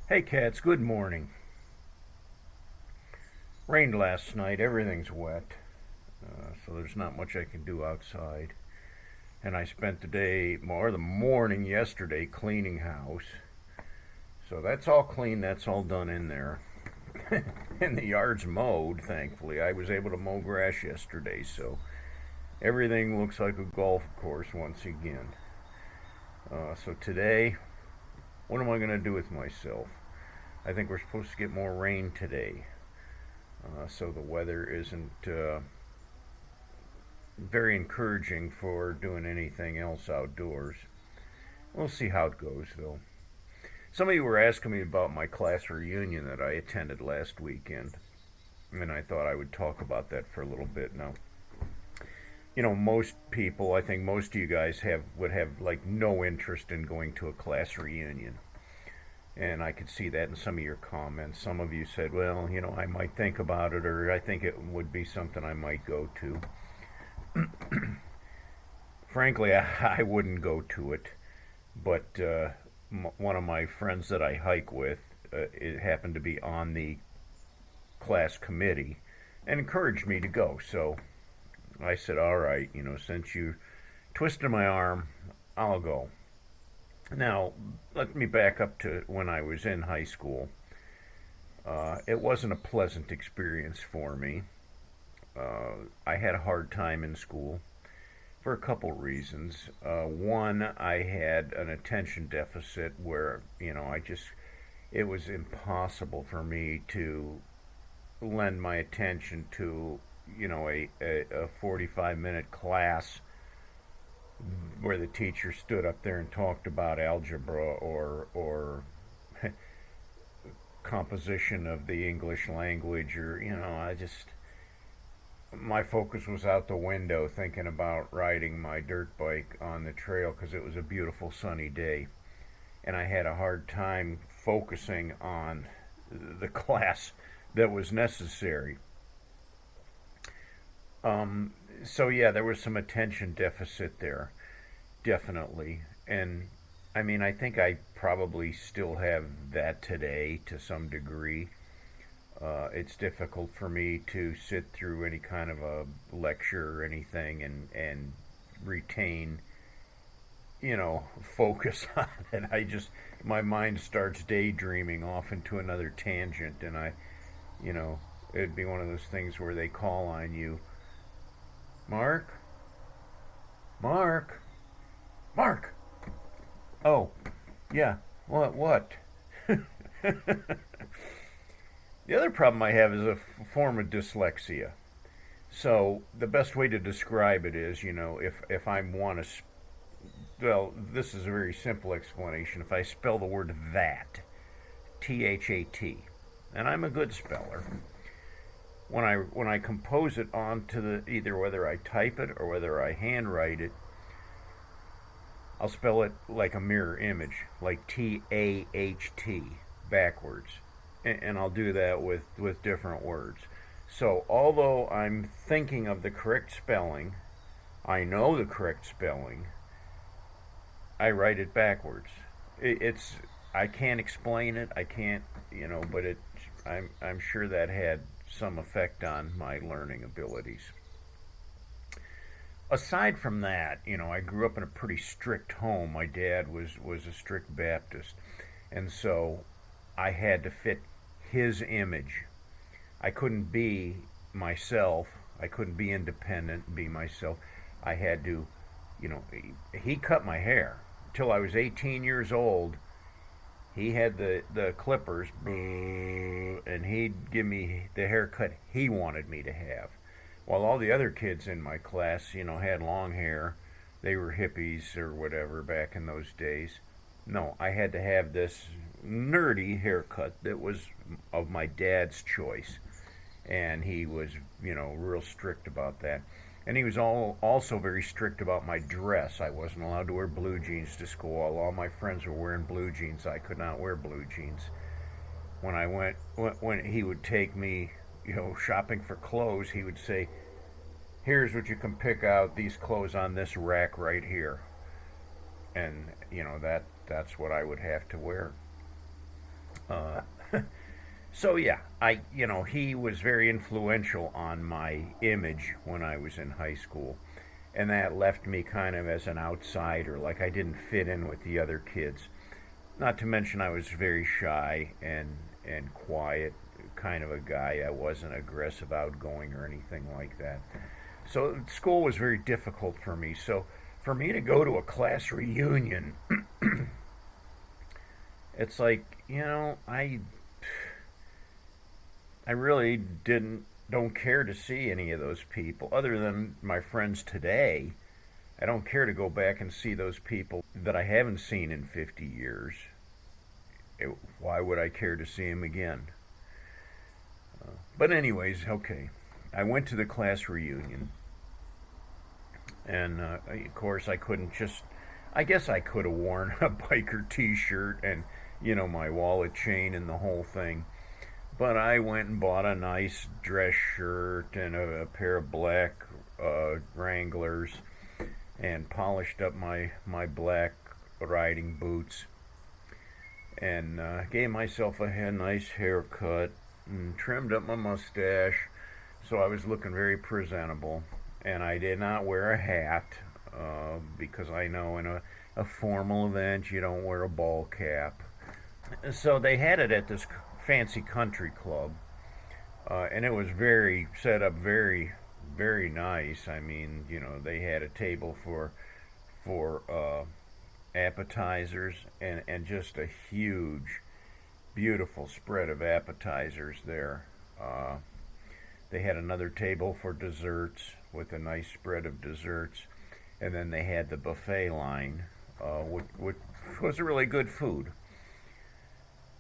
Hey cats, good morning. Rained last night, everything's wet, so there's not much I can do outside. And I spent the day, or the morning yesterday, cleaning house. So that's all clean, that's all done in there. And the yard's mowed, thankfully. I was able to mow grass yesterday, so everything looks like a golf course once again. So today, what am I going to do with myself? I think we're supposed to get more rain today. So the weather isn't very encouraging for doing anything else outdoors. We'll see how it goes, though. Some of you were asking me about my class reunion that I attended last weekend, and I thought I would talk about that for a little bit. Now, most people, I think most of you guys would have like no interest in going to a class reunion. And I could see that in some of your comments. Some of you said, well, I might think about it, or I think it would be something I might go to. Frankly, I wouldn't go to it, but one of my friends that I hike with, it happened to be on the class committee and encouraged me to go. So I said, all right, since you twisted my arm, I'll go. Now, let me back up to when I was in high school. It wasn't a pleasant experience for me. I had a hard time in school for a couple reasons. One, I had an attention deficit where, it was impossible for me to lend my attention to, a 45-minute class where the teacher stood up there and talked about algebra or composition of the English language, or I just, my focus was out the window thinking about riding my dirt bike on the trail because it was a beautiful sunny day, and I had a hard time focusing on the class that was necessary. So yeah, there was some attention deficit there, definitely. And I mean, I think I probably still have that today to some degree. It's difficult for me to sit through any kind of a lecture or anything and retain, focus on it. My mind starts daydreaming off into another tangent, and you know, it'd be one of those things where they call on you, Mark, Mark, Mark. Oh, yeah. What? The other problem I have is a form of dyslexia. So the best way to describe it is, if I want to, well, this is a very simple explanation. If I spell the word that, T-H-A-T, and I'm a good speller, when I compose it onto the either whether I type it or whether I handwrite it, I'll spell it like a mirror image, like T-A-H-T, backwards. And I'll do that with different words. So although I'm thinking of the correct spelling, I know the correct spelling, I write it backwards. It's I can't explain it. I can't, but I'm sure that had some effect on my learning abilities. Aside from that, I grew up in a pretty strict home. My dad was a strict Baptist, and so I had to fit his image. I couldn't be myself. I couldn't be independent and be myself. I had to, he cut my hair until I was 18 years old. He had the clippers, and he'd give me the haircut he wanted me to have. While all the other kids in my class, had long hair. They were hippies or whatever back in those days. No, I had to have this nerdy haircut that was of my dad's choice. And he was, real strict about that. And he was also very strict about my dress. I wasn't allowed to wear blue jeans to school. All my friends were wearing blue jeans. I could not wear blue jeans. When he would take me, shopping for clothes, he would say, "Here's what you can pick out. These clothes on this rack right here." And that's what I would have to wear. Uh, so yeah, he was very influential on my image when I was in high school, and that left me kind of as an outsider, like I didn't fit in with the other kids. Not to mention I was very shy and quiet, kind of a guy. I wasn't aggressive, outgoing, or anything like that. So school was very difficult for me. So for me to go to a class reunion, it's like, I really don't care to see any of those people other than my friends today. I don't care to go back and see those people that I haven't seen in 50 years. Why would I care to see them again? But anyways, okay. I went to the class reunion, and of course I couldn't just. I guess I could have worn a biker T-shirt and my wallet chain and the whole thing. But I went and bought a nice dress shirt and a pair of black Wranglers and polished up my black riding boots and gave myself a nice haircut and trimmed up my mustache so I was looking very presentable. And I did not wear a hat because I know in a formal event you don't wear a ball cap. So they had it at this fancy country club, and it was very set up, very very nice. I mean, they had a table for appetizers and just a huge, beautiful spread of appetizers there. They had another table for desserts with a nice spread of desserts, and then they had the buffet line, which was really good food.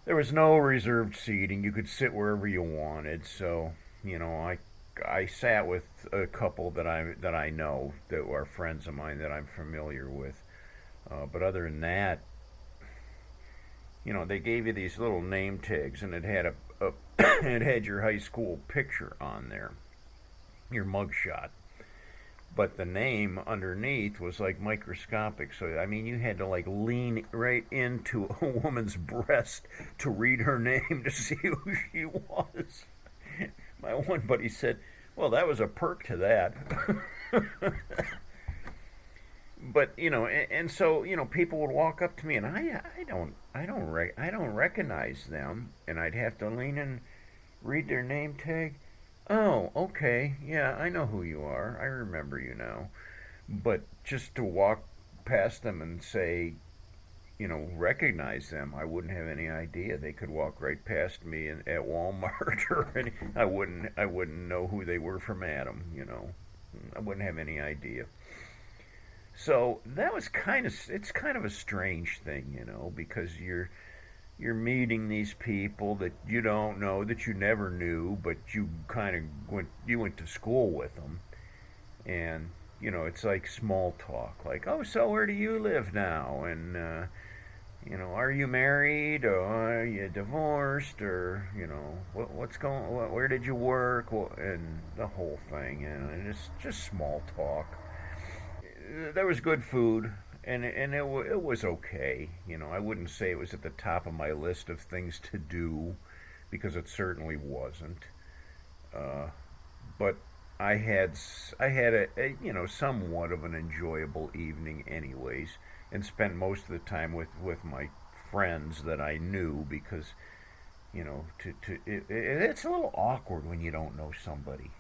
There was no reserved seating. You could sit wherever you wanted. So, I sat with a couple that I know that are friends of mine that I'm familiar with. But other than that, they gave you these little name tags, and it had it had your high school picture on there, your mugshot. But the name underneath was like microscopic. So I mean, you had to like lean right into a woman's breast to read her name to see who she was. My one buddy said, "Well, that was a perk to that." But and so people would walk up to me, and I don't recognize them, and I'd have to lean and read their name tag. Oh, okay, yeah, I know who you are. I remember you now. But just to walk past them and say, recognize them, I wouldn't have any idea. They could walk right past me at Walmart, or I wouldn't know who they were from Adam. I wouldn't have any idea. So that was it's kind of a strange thing, because you're meeting these people that you don't know, that you never knew, but you went to school with them, and it's like small talk, like, oh, so where do you live now, and are you married, or are you divorced, or what's going, where did you work, and the whole thing, and it's just small talk. There was good food, and it was okay. I wouldn't say it was at the top of my list of things to do, because it certainly wasn't. Uh, but I had a somewhat of an enjoyable evening, anyways, and spent most of the time with my friends that I knew, because it's a little awkward when you don't know somebody.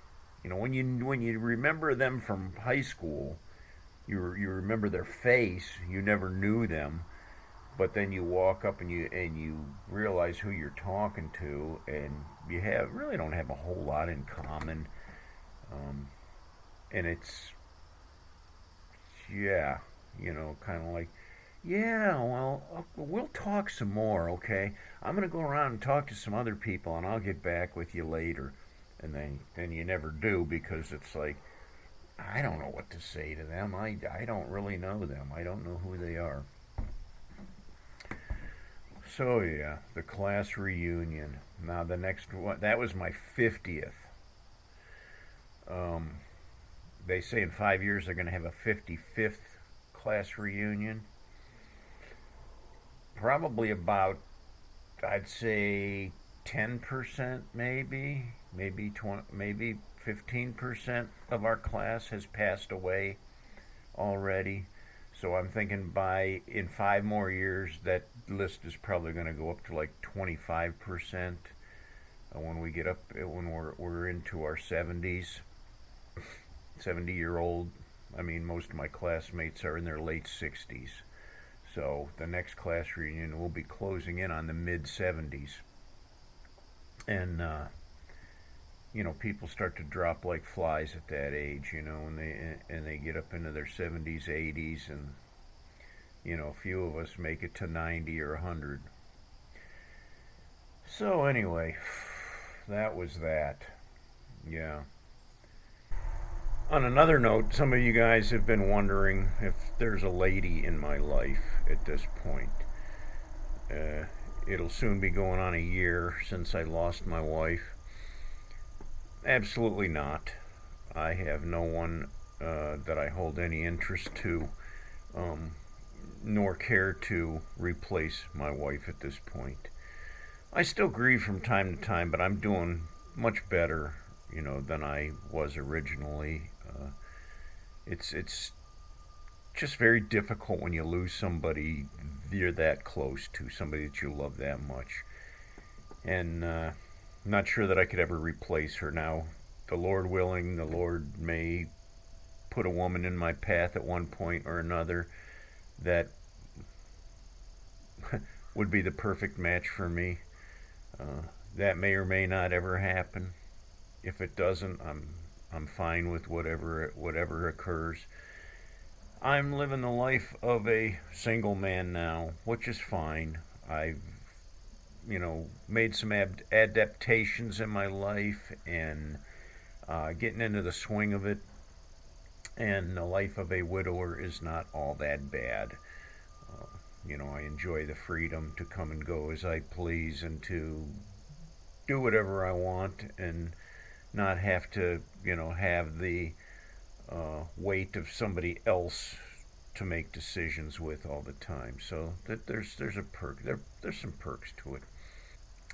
When you remember them from high school, you remember their face. You never knew them, but then you walk up and you realize who you're talking to, and you really don't have a whole lot in common. Um, and it's yeah, kind of like, yeah, well, we'll talk some more, okay? I'm gonna go around and talk to some other people, and I'll get back with you later. And then you never do, because it's like, I don't know what to say to them. I don't really know them. I don't know who they are. So yeah, the class reunion. Now the next one, that was my 50th. Um, they say in 5 years they're going to have a 55th class reunion. Probably about I'd say 10% maybe 20, maybe 15% of our class has passed away already. So I'm thinking by in 5 more years that list is probably going to go up to like 25% when we get up when we're into our 70s, 70-year-old. I mean, most of my classmates are in their late 60s. So the next class reunion will be closing in on the mid 70s. And people start to drop like flies at that age, and they get up into their 70s, 80s, and a few of us make it to 90 or 100. So anyway, that was that. Yeah. On another note, some of you guys have been wondering if there's a lady in my life at this point. Uh, it'll soon be going on a year since I lost my wife. Absolutely not. I have no one that I hold any interest to, um, nor care to replace my wife at this point. I still grieve from time to time, but I'm doing much better, than I was originally. It's just very difficult when you lose somebody you're that close to, somebody that you love that much, and not sure that I could ever replace her. Now, the Lord willing, the Lord may put a woman in my path at one point or another that would be the perfect match for me. That may or may not ever happen. If it doesn't, I'm fine with whatever occurs. I'm living the life of a single man now, which is fine. I've made some adaptations in my life and getting into the swing of it. And the life of a widower is not all that bad. I enjoy the freedom to come and go as I please and to do whatever I want and not have to, have the weight of somebody else to make decisions with all the time. So there's a perk. There's some perks to it.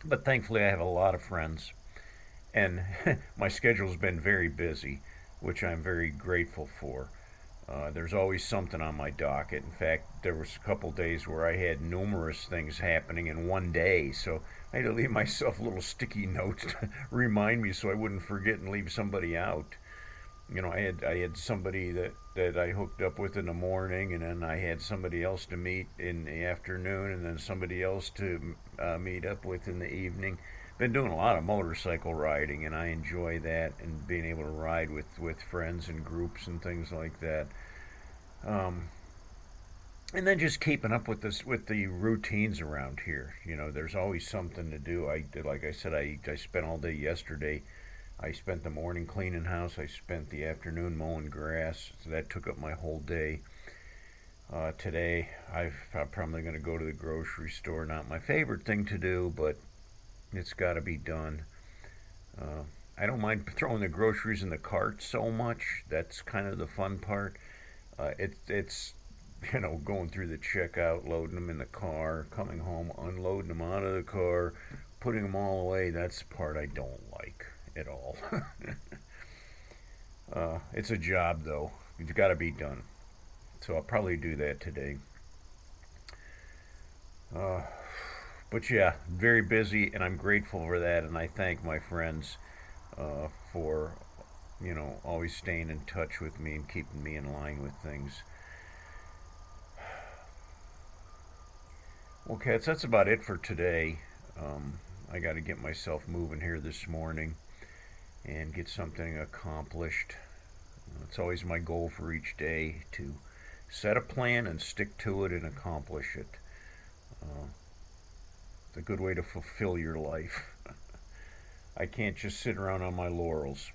But thankfully, I have a lot of friends, and my schedule's been very busy, which I'm very grateful for. There's always something on my docket. In fact, there was a couple days where I had numerous things happening in one day, so I had to leave myself little sticky notes to remind me so I wouldn't forget and leave somebody out. I had somebody that I hooked up with in the morning, and then I had somebody else to meet in the afternoon, and then somebody else to meet up with in the evening. Been doing a lot of motorcycle riding, and I enjoy that and being able to ride with friends and groups and things like that. Um, and then just keeping up with the routines around here. There's always something to do. Like I said, I spent all day yesterday. I spent the morning cleaning house. I spent the afternoon mowing grass. So that took up my whole day. Today, I'm probably going to go to the grocery store. Not my favorite thing to do, but it's got to be done. Uh, I don't mind throwing the groceries in the cart so much. That's kind of the fun part. It's going through the checkout, loading them in the car, coming home, unloading them out of the car, putting them all away. That's the part I don't like at all. It's a job though. It's got to be done. So I'll probably do that today. Uh, but yeah, very busy, and I'm grateful for that, and I thank my friends for always staying in touch with me and keeping me in line with things. Okay, that's about it for today. I got to get myself moving here this morning and get something accomplished. It's always my goal for each day to set a plan and stick to it and accomplish it. Uh, it's a good way to fulfill your life. I can't just sit around on my laurels.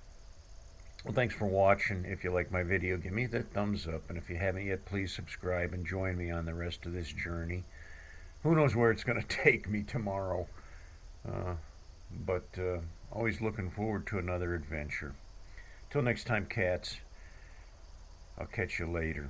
Well, thanks for watching. If you like my video, give me the thumbs up. And if you haven't yet, please subscribe and join me on the rest of this journey. Who knows where it's going to take me tomorrow. Uh, but always looking forward to another adventure. Till next time, cats. I'll catch you later.